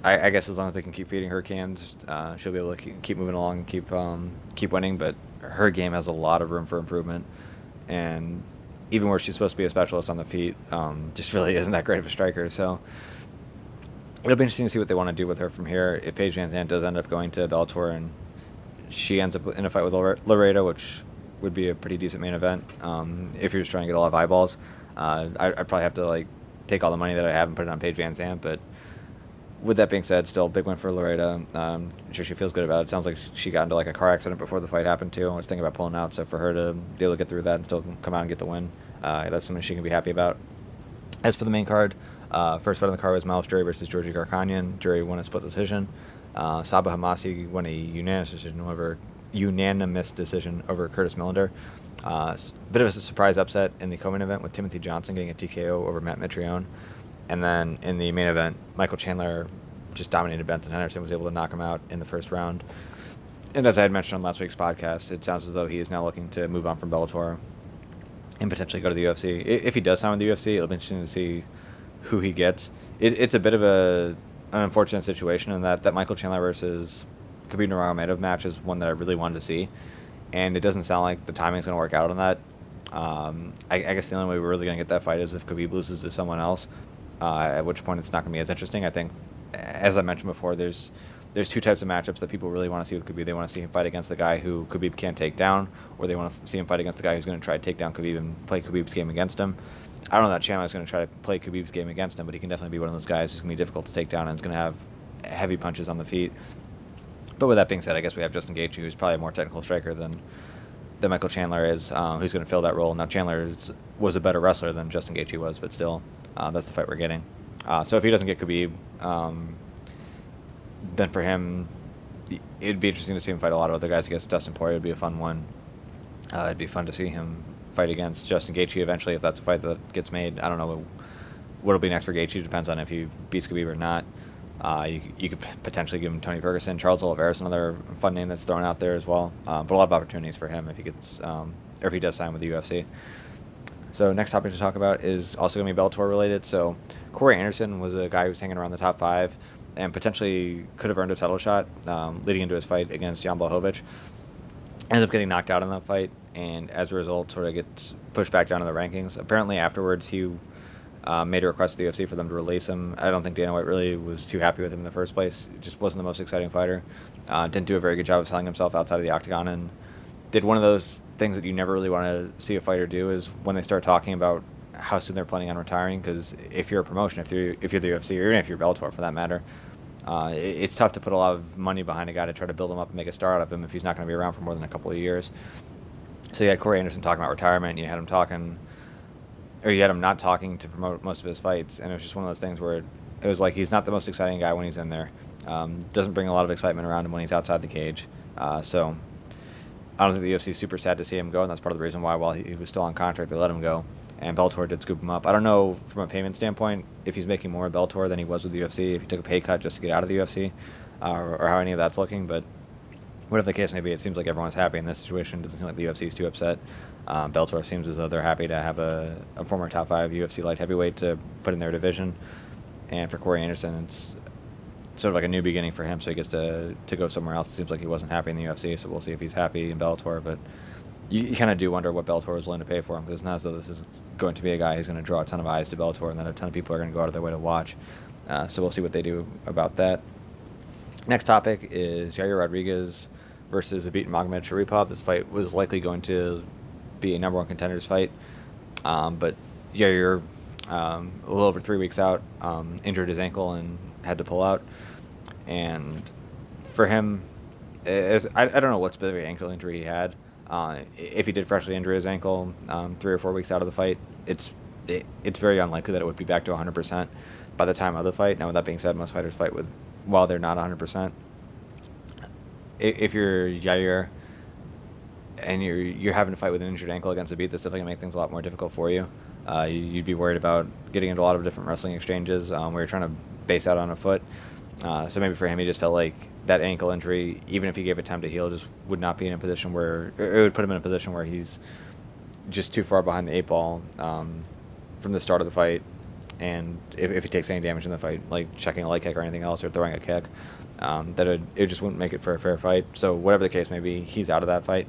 I guess as long as they can keep feeding her cans, she'll be able to keep moving along and keep winning. But her game has a lot of room for improvement, and even where she's supposed to be a specialist on the feet, just really isn't that great of a striker. So it'll be interesting to see what they want to do with her from here. If Paige Van Zandt does end up going to Bellator and she ends up in a fight with Lareda, which would be a pretty decent main event, if you're just trying to get a lot of eyeballs, I'd probably have to like take all the money that I have and put it on Paige Van Zandt. But with that being said, still big win for Lareda. I'm sure she feels good about it. Sounds like she got into like a car accident before the fight happened too. I was thinking about pulling out, so for her to be able to get through that and still come out and get the win, that's something she can be happy about. As for the main card, first fight on the card was Miles Jury versus Georgie Garkanyan. Jury won a split decision. Saba Hamasi won a unanimous decision over Curtis Millender. Bit of a surprise upset in the co-main event with Timothy Johnson getting a TKO over Matt Mitrione. And then in the main event, Michael Chandler just dominated Benson Henderson, was able to knock him out in the first round. And as I had mentioned on last week's podcast, it sounds as though he is now looking to move on from Bellator and potentially go to the UFC. If he does sign with the UFC, it'll be interesting to see who he gets. It's a bit of an unfortunate situation in that Michael Chandler versus Khabib Nurmagomedov match is one that I really wanted to see. And it doesn't sound like the timing's going to work out on that. I guess the only way we're really going to get that fight is if Khabib loses to someone else, at which point it's not going to be as interesting. I think, as I mentioned before, there's two types of matchups that people really want to see with Khabib. They want to see him fight against the guy who Khabib can't take down, or they want to see him fight against the guy who's going to try to take down Khabib and play Khabib's game against him. I don't know that Chandler's going to try to play Khabib's game against him, but he can definitely be one of those guys who's going to be difficult to take down and is going to have heavy punches on the feet. But with that being said, I guess we have Justin Gaethje, who's probably a more technical striker than Michael Chandler is, who's going to fill that role. Now, Chandler was a better wrestler than Justin Gaethje was, but still, that's the fight we're getting. So if he doesn't get Khabib, then for him, it'd be interesting to see him fight a lot of other guys. Against Dustin Poirier would be a fun one. It'd be fun to see him fight against Justin Gaethje eventually, if that's a fight that gets made. I don't know what'll be next for Gaethje. It depends on if he beats Khabib or not. You could potentially give him Tony Ferguson. Charles Oliveira's another fun name that's thrown out there as well. But a lot of opportunities for him if he gets, or if he does sign with the UFC. So next topic to talk about is also going to be Bellator related. So Corey Anderson was a guy who was hanging around the top 5 and potentially could have earned a title shot leading into his fight against Jan Blachowicz. Ended up getting knocked out in that fight, and as a result sort of gets pushed back down in the rankings. Apparently afterwards he made a request to the UFC for them to release him. I don't think Dana White really was too happy with him in the first place. He just wasn't the most exciting fighter. Didn't do a very good job of selling himself outside of the octagon, and did one of those things that you never really want to see a fighter do, is when they start talking about how soon they're planning on retiring. Because if you're a promotion, if you're the UFC, or even if you're Bellator for that matter, it's tough to put a lot of money behind a guy to try to build him up and make a star out of him if he's not going to be around for more than a couple of years. So you had Corey Anderson talking about retirement, and you had him not talking to promote most of his fights, and it was just one of those things where it was like he's not the most exciting guy when he's in there. Doesn't bring a lot of excitement around him when he's outside the cage. So I don't think the UFC is super sad to see him go, and that's part of the reason why, while he was still on contract, they let him go. And Bellator did scoop him up. I don't know from a payment standpoint if he's making more at Bellator than he was with the UFC, if he took a pay cut just to get out of the UFC, or how any of that's looking. But whatever the case may be, it seems like everyone's happy in this situation. It doesn't seem like the UFC is too upset. Bellator seems as though they're happy to have a former top 5 UFC light heavyweight to put in their division. And for Corey Anderson, it's sort of like a new beginning for him, so he gets to go somewhere else. It seems like he wasn't happy in the UFC, so we'll see if he's happy in Bellator. But you kind of do wonder what Bellator is willing to pay for him, because it's not as though this is going to be a guy who's going to draw a ton of eyes to Bellator, and then a ton of people are going to go out of their way to watch. So we'll see what they do about that. Next topic is Yair Rodriguez versus Zabit Magomedsharipov. This fight was likely going to be a number 1 contenders fight, but Yair, a little over 3 weeks out, injured his ankle and had to pull out. And for him, I don't know what specific ankle injury he had. If he did freshly injure his ankle 3 or 4 weeks out of the fight, it's very unlikely that it would be back to 100% by the time of the fight. Now, with that being said, most fighters fight while they're not 100%. If you're Yair and you're having to fight with an injured ankle against a beat, that's definitely going to make things a lot more difficult for you. You'd be worried about getting into a lot of different wrestling exchanges where you're trying to base out on a foot. So maybe for him, he just felt like that ankle injury, even if he gave it time to heal, just would not be in a position where it would put him in a position where he's just too far behind the 8 ball from the start of the fight. And if he takes any damage in the fight, like checking a leg kick or anything else, or throwing a kick, that it just wouldn't make it for a fair fight. So whatever the case may be, he's out of that fight.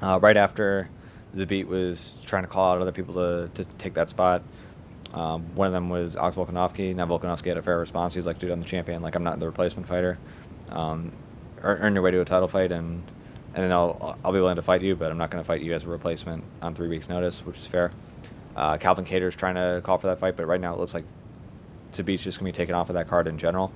Right after, Zabit was trying to call out other people to take that spot. One of them was Alex Volkanovski. Now Volkanovski had a fair response. He's like, dude, I'm the champion. Like, I'm not the replacement fighter. Earn your way to a title fight, and then I'll be willing to fight you, but I'm not going to fight you as a replacement on 3 weeks' notice, which is fair. Calvin Kattar's trying to call for that fight, but right now it looks like Zabit's just going to be taken off of that card in general.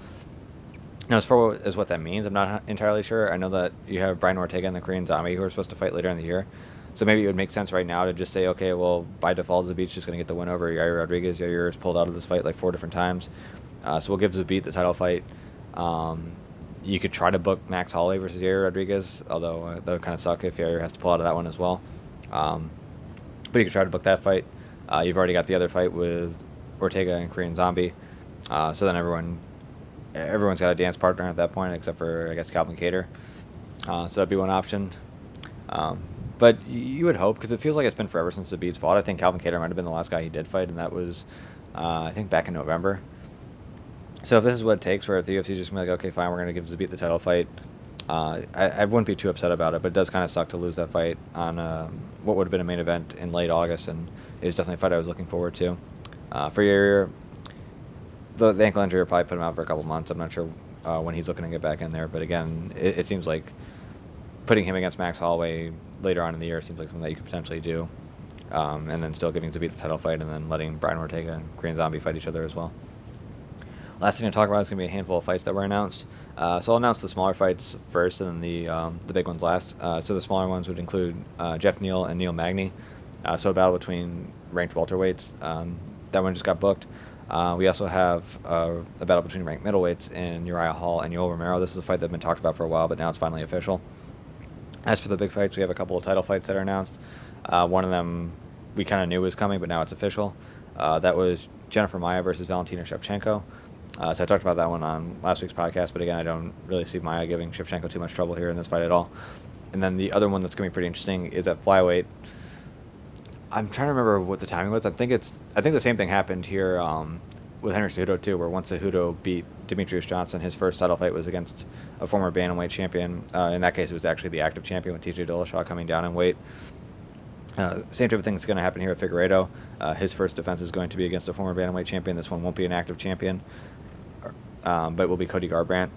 Now, as far as what that means, I'm not entirely sure. I know that you have Brian Ortega and the Korean Zombie who are supposed to fight later in the year. So maybe it would make sense right now to just say, okay, well, by default, Zabit's just going to get the win over Yair Rodriguez. Yair has pulled out of this fight like 4 different times. So we'll give Zabit the title fight. You could try to book Max Holloway versus Yair Rodriguez, although that would kind of suck if Yair has to pull out of that one as well. But you could try to book that fight. You've already got the other fight with Ortega and Korean Zombie. So then everyone's got a dance partner at that point, except for, I guess, Calvin Kattar. So that'd be one option. But you would hope, because it feels like it's been forever since Zabit's fought. I think Calvin Kattar might have been the last guy he did fight, and that was, I think, back in November. So if this is what it takes, where if the UFC is just going to be like, okay, fine, we're going to give Zabit the title fight, I wouldn't be too upset about it, but it does kind of suck to lose that fight on what would have been a main event in late August, and it was definitely a fight I was looking forward to. For Yair, the ankle injury will probably put him out for a couple months. I'm not sure when he's looking to get back in there, but again, it seems like putting him against Max Holloway later on in the year seems like something that you could potentially do, and then still giving Zabit the title fight, and then letting Brian Ortega and Korean Zombie fight each other as well. Last thing to talk about is going to be a handful of fights that were announced. So I'll announce the smaller fights first, and then the big ones last. So the smaller ones would include Jeff Neal and Neil Magny. So a battle between ranked welterweights. That one just got booked. We also have a battle between ranked middleweights in Uriah Hall and Yoel Romero. This is a fight that's been talked about for a while, but now it's finally official. As for the big fights, we have a couple of title fights that are announced. One of them we kind of knew was coming, but now it's official. That was Jennifer Maia versus Valentina Shevchenko. So I talked about that one on last week's podcast, but again, I don't really see Maia giving Shevchenko too much trouble here in this fight at all. And then the other one that's going to be pretty interesting is at flyweight. I'm trying to remember what the timing was. I think the same thing happened here with Henry Cejudo too, where once Cejudo beat Demetrius Johnson, his first title fight was against a former bantamweight champion. In that case, it was actually the active champion with TJ Dillashaw coming down in weight. Same type of thing is going to happen here at Figueiredo. His first defense is going to be against a former bantamweight champion. This one won't be an active champion, but will be Cody Garbrandt.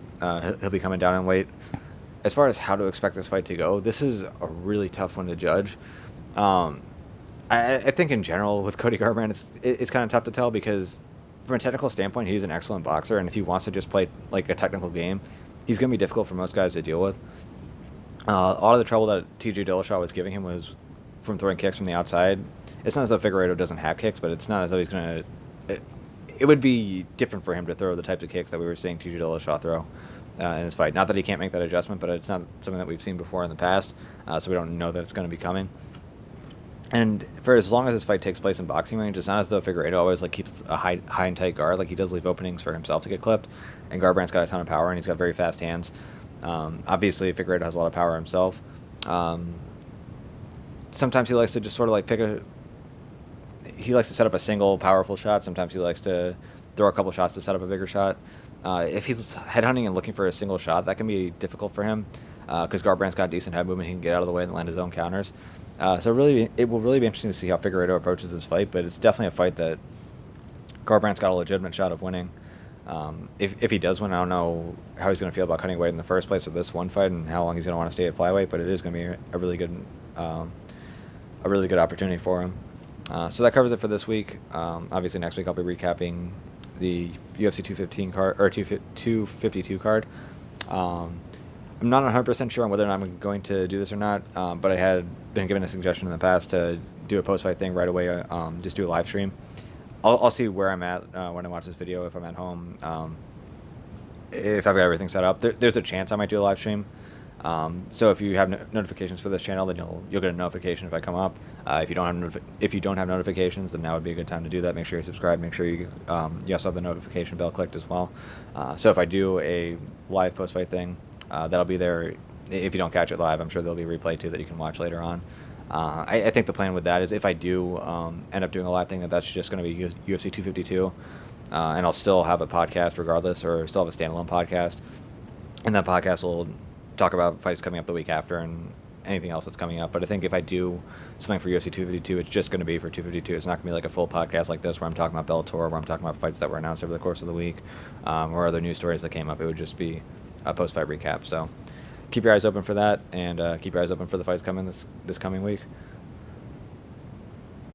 He'll be coming down in weight. As far as how to expect this fight to go, this is a really tough one to judge. I think in general with Cody Garbrandt, it's kind of tough to tell because from a technical standpoint, he's an excellent boxer, and if he wants to just play like a technical game, he's going to be difficult for most guys to deal with. A lot of the trouble that TJ Dillashaw was giving him was from throwing kicks from the outside. It's not as though Figueiredo doesn't have kicks, but it's not as though he's going to... It would be different for him to throw the types of kicks that we were seeing TJ Dillashaw throw. in his fight. Not that he can't make that adjustment, but it's not something that we've seen before in the past, so we don't know that it's going to be coming. And for as long as this fight takes place in boxing range, it's not as though Figueiredo always keeps a high and tight guard. He does leave openings for himself to get clipped, and Garbrandt's got a ton of power, and he's got very fast hands. Obviously, Figueiredo has a lot of power himself. Sometimes he likes to just sort of he likes to set up a single powerful shot. Sometimes he likes to throw a couple shots to set up a bigger shot. If he's headhunting and looking for a single shot, that can be difficult for him because Garbrandt's got decent head movement. He can get out of the way and land his own counters. So really, it will really be interesting to see how Figueiredo approaches this fight, but it's definitely a fight that Garbrandt's got a legitimate shot of winning. If he does win, I don't know how he's going to feel about cutting weight in the first place with this one fight and how long he's going to want to stay at flyweight, but it is going to be a really good opportunity for him. So that covers it for this week. Obviously, next week I'll be recapping the UFC 215 card or 252 card. I'm not 100% sure on whether or not I'm going to do this or not, but I had been given a suggestion in the past to do a post-fight thing right away, just do a live stream. I'll see where I'm at when I watch this video, if I'm at home. If I've got everything set up, there's a chance I might do a live stream. So if you have notifications for this channel, then you'll get a notification if I come up. If you don't have notifications, then now would be a good time to do that. Make sure you subscribe. Make sure you also have the notification bell clicked as well. So if I do a live post-fight thing, that'll be there. If you don't catch it live, I'm sure there'll be a replay too that you can watch later on. I think the plan with that is if I do end up doing a live thing, that's just going to be UFC 252, and I'll still have a podcast regardless, or still have a standalone podcast, and that podcast will talk about fights coming up the week after and anything else that's coming up. But I think if I do something for UFC 252, it's just going to be for 252. It's not going to be like a full podcast like this where I'm talking about Bellator, where I'm talking about fights that were announced over the course of the week, or other news stories that came up. It would just be a post-fight recap. So keep your eyes open for that, and keep your eyes open for the fights coming this coming week.